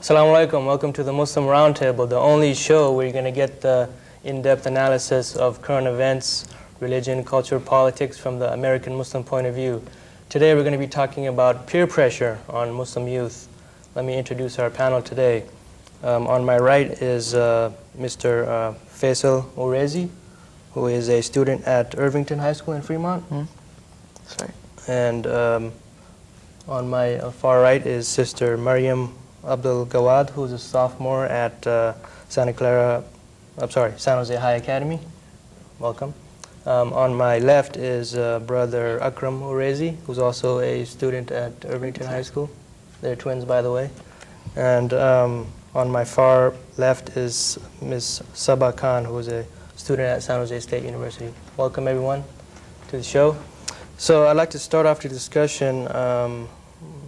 Assalamu alaikum. Welcome to the Muslim Roundtable, the only show where you're going to get the in-depth analysis of current events, religion, culture, politics from the American Muslim point of view. Today we're going to be talking about peer pressure on Muslim youth. Let me introduce our panel today. On my right is Mr. Faisal Orezi, who is a student at Irvington High School in Fremont. Sorry. And on my far right is Sister Maryam Abdul Gawad, who's a sophomore at San Jose High Academy. Welcome. On my left is Brother Akram Orezi, who's also a student at Irvington High School. They're twins, by the way. And on my far left is Ms. Sabah Khan, who is a student at San Jose State University. Welcome, everyone, to the show. So I'd like to start off the discussion,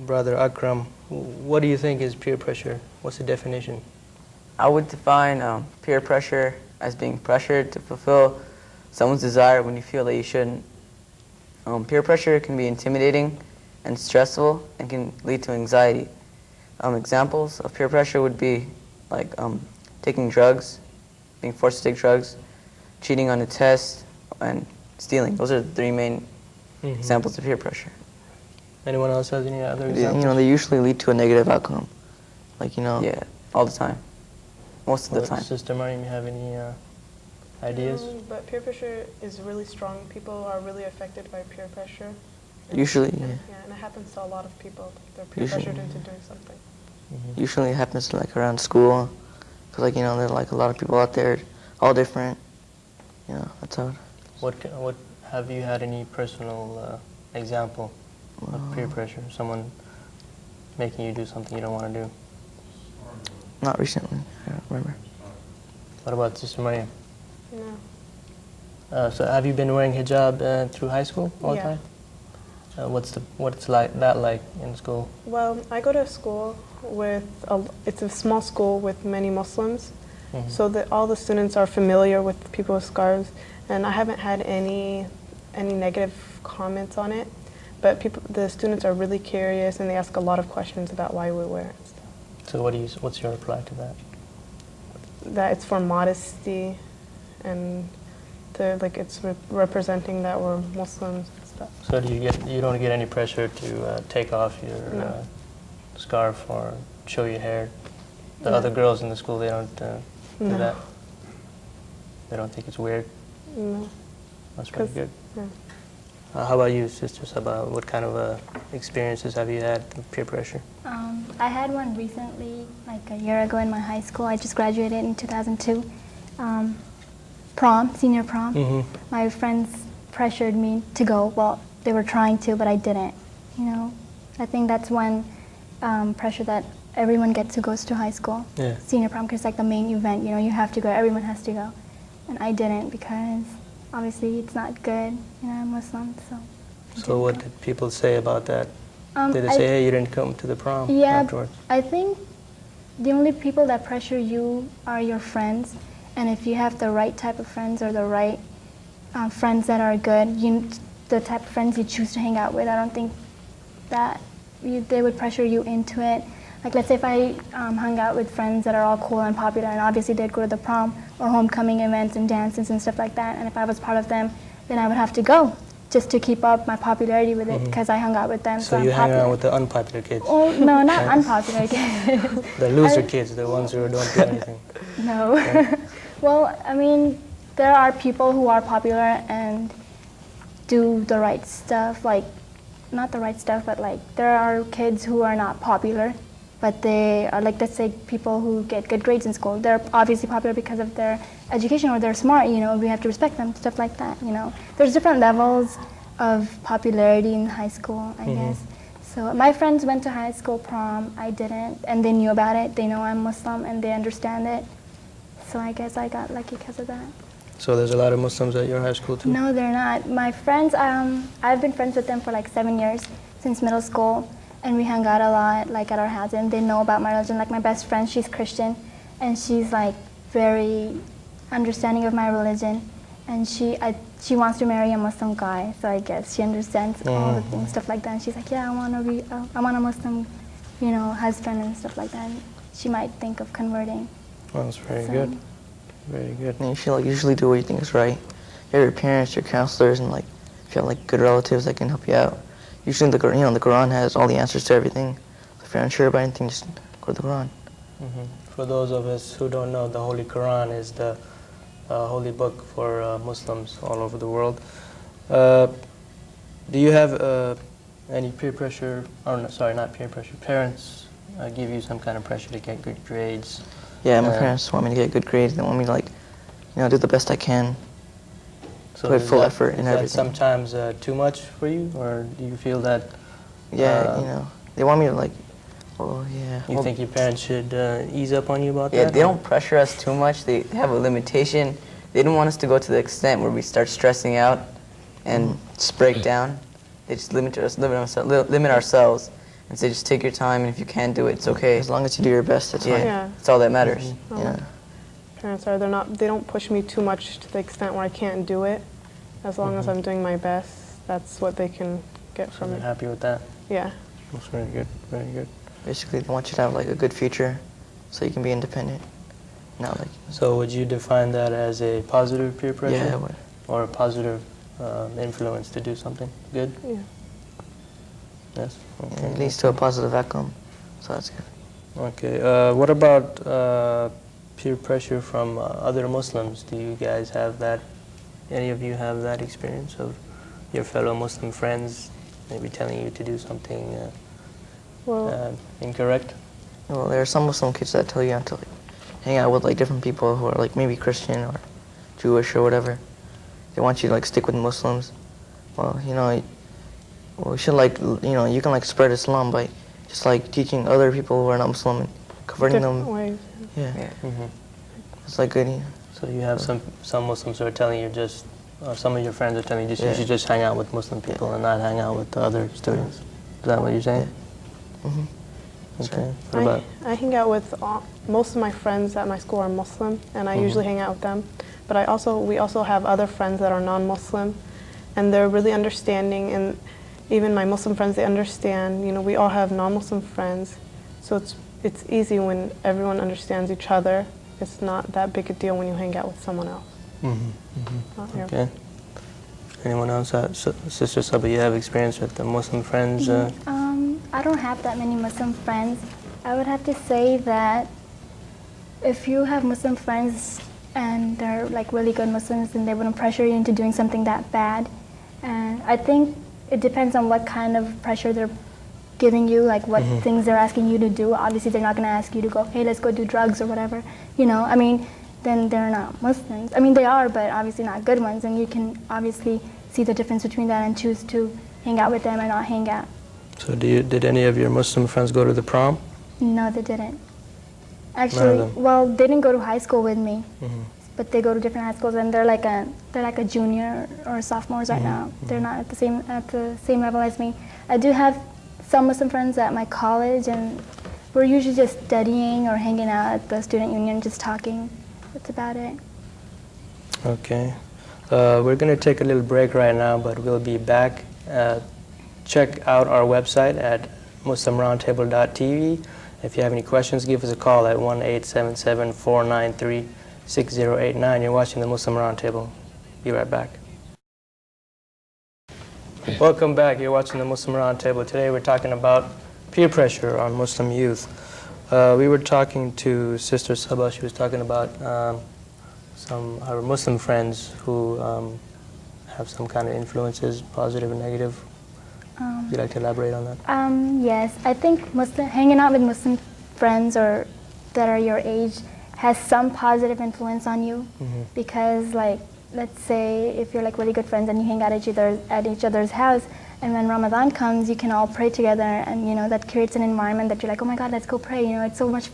Brother Akram. What do you think is peer pressure? What's the definition? I would define peer pressure as being pressured to fulfill someone's desire when you feel that you shouldn't. Peer pressure can be intimidating and stressful and can lead to anxiety. Examples of peer pressure would be like taking drugs, being forced to take drugs, cheating on a test, and stealing. Those are the three main examples of peer pressure. Anyone else has any other examples? They usually lead to a negative outcome. Yeah, all the time. Most of the time. Sister Mariam, you have any ideas? But peer pressure is really strong. People are really affected by peer pressure. Usually, yeah. Yeah, and it happens to a lot of people. They're peer pressured into doing something. Usually it happens around school, because there are a lot of people out there, all different. That's how. What have you had any personal example of peer pressure? Someone making you do something you don't want to do? Not recently. I don't remember. What about Sister Mariam? No. So have you been wearing hijab through high school all the time? What's that like in school? Well, I go to a school with it's a small school with many Muslims, so that all the students are familiar with people with scarves, and I haven't had any negative comments on it. But the students are really curious, and they ask a lot of questions about why we wear it and stuff. So what's your reply to that? That it's for modesty, and it's representing that we're Muslims and stuff. So you don't get any pressure to take off your scarf or show your hair? The other girls in the school, they don't do that? They don't think it's weird? No. That's pretty good. Yeah. How about you, Sister Sabah? What kind of experiences have you had with peer pressure? I had one recently, like a year ago in my high school. I just graduated in 2002. Senior prom. My friends pressured me to go. Well, they were trying to, but I didn't. I think that's one pressure that everyone gets who goes to high school. Yeah. Senior prom, because it's like the main event. You have to go. Everyone has to go, and I didn't because obviously it's not good. I'm Muslim, so. So what did people say about that? Did they say, hey, you didn't come to the prom afterwards? I think the only people that pressure you are your friends, and if you have the right type of friends or the right friends that are good, the type of friends you choose to hang out with, I don't think that they would pressure you into it. Like, let's say if I hung out with friends that are all cool and popular, and obviously they'd go to the prom or homecoming events and dances and stuff like that, and if I was part of them, then I would have to go just to keep up my popularity with it because I hung out with them. So you hang around with the unpopular kids? Oh, no, not unpopular kids. The loser kids, the ones who don't do anything. No. Well, I mean, there are people who are popular and do the right stuff, not the right stuff, but there are kids who are not popular, but they are let's say people who get good grades in school. They're obviously popular because of their education or they're smart, we have to respect them, stuff like that, There's different levels of popularity in high school, I guess. So my friends went to high school prom, I didn't, and they knew about it. They know I'm Muslim and they understand it. So I guess I got lucky because of that. So there's a lot of Muslims at your high school too? No, they're not. My friends, I've been friends with them for 7 years, since middle school, and we hang out a lot, at our house, and they know about my religion. My best friend, she's Christian, and she's very understanding of my religion, and she wants to marry a Muslim guy, so I guess she understands all the things, stuff like that. And she's like, yeah, I want a Muslim husband and stuff like that, she might think of converting. Well, that's very So- good. Very good. And you should usually do what you think is right. You have your parents, your counselors, and if you have good relatives that can help you out. Usually the Quran has all the answers to everything. So if you're unsure about anything, just go to the Quran. For those of us who don't know, the Holy Quran is the holy book for Muslims all over the world. Do you have any peer pressure, or no, sorry, not peer pressure, parents give you some kind of pressure to get good grades? Yeah, my parents want me to get good grades. They want me to do the best I can. Put is full that- effort in is that everything. sometimes too much for you, or do you feel that Yeah, they want me to oh yeah. you think your parents should ease up on you about Yeah, that? they don't pressure us too much. They have a limitation. They don't want us to go to the extent where we start stressing out and just break down. They just limit ourselves and say, just take your time, and if you can't do it, it's okay. As long as you do your best, it's fine. Yeah. That's all that matters. Yeah. Parents they don't push me too much to the extent where I can't do it. As long as I'm doing my best, that's what they can get So from they're it. happy with that? Yeah. That's very good, very good. Basically, they want you to have a good future so you can be independent. Not So would you define that as a positive peer pressure? yeah, I would. Or a positive influence to do something good? Yeah. Yes? Yeah, it leads to a positive outcome, so that's good. Okay. What about peer pressure from other Muslims? Do you guys have that? Any of you have that experience of your fellow Muslim friends maybe telling you to do something Well, incorrect? Well, there are some Muslim kids that tell you not to hang out with different people who are maybe Christian or Jewish or whatever. They want you to stick with Muslims. Well, you should you can spread Islam by just teaching other people who are not Muslim and converting different them. ways. Yeah, Mm-hmm. it's good. So you have some Muslims who are telling you some of your friends are telling you you should just hang out with Muslim people and not hang out with the other students. Is that what you're saying? Mm-hmm. Okay. What about? I hang out with most of my friends at my school are Muslim, and I usually hang out with them. But we also have other friends that are non-Muslim, and they're really understanding. And even my Muslim friends, they understand. We all have non-Muslim friends, so it's easy when everyone understands each other. It's not that big a deal when you hang out with someone else. Yeah. Okay. Anyone else? Sister Saba, you have experience with the Muslim friends? I don't have that many Muslim friends. I would have to say that if you have Muslim friends and they're really good Muslims, then they wouldn't pressure you into doing something that bad. And I think it depends on what kind of pressure they're giving you, what things they're asking you to do. Obviously, they're not going to ask you to go, hey, let's go do drugs or whatever. Then they're not Muslims. They are, but obviously not good ones. And you can obviously see the difference between that and choose to hang out with them and not hang out. So did any of your Muslim friends go to the prom? No, they didn't. Actually, they didn't go to high school with me, but they go to different high schools, and they're like a junior or sophomores right now. They're not at the same level as me. I do have some Muslim friends at my college, and we're usually just studying or hanging out at the student union, just talking. That's about it. Okay. We're going to take a little break right now, but we'll be back. Check out our website at muslimroundtable.tv. If you have any questions, give us a call at 1-877-493-6089. You're watching the Muslim Roundtable. Be right back. Welcome back. You're watching the Muslim Roundtable. Today we're talking about peer pressure on Muslim youth. We were talking to Sister Saba. She was talking about some our Muslim friends who have some kind of influences, positive and negative. Would you like to elaborate on that? Yes, I think hanging out with Muslim friends that are your age has some positive influence on you, because let's say if you're really good friends and you hang out at each other's house, and when Ramadan comes, you can all pray together, and that creates an environment that you're like, oh my God, let's go pray. It's so much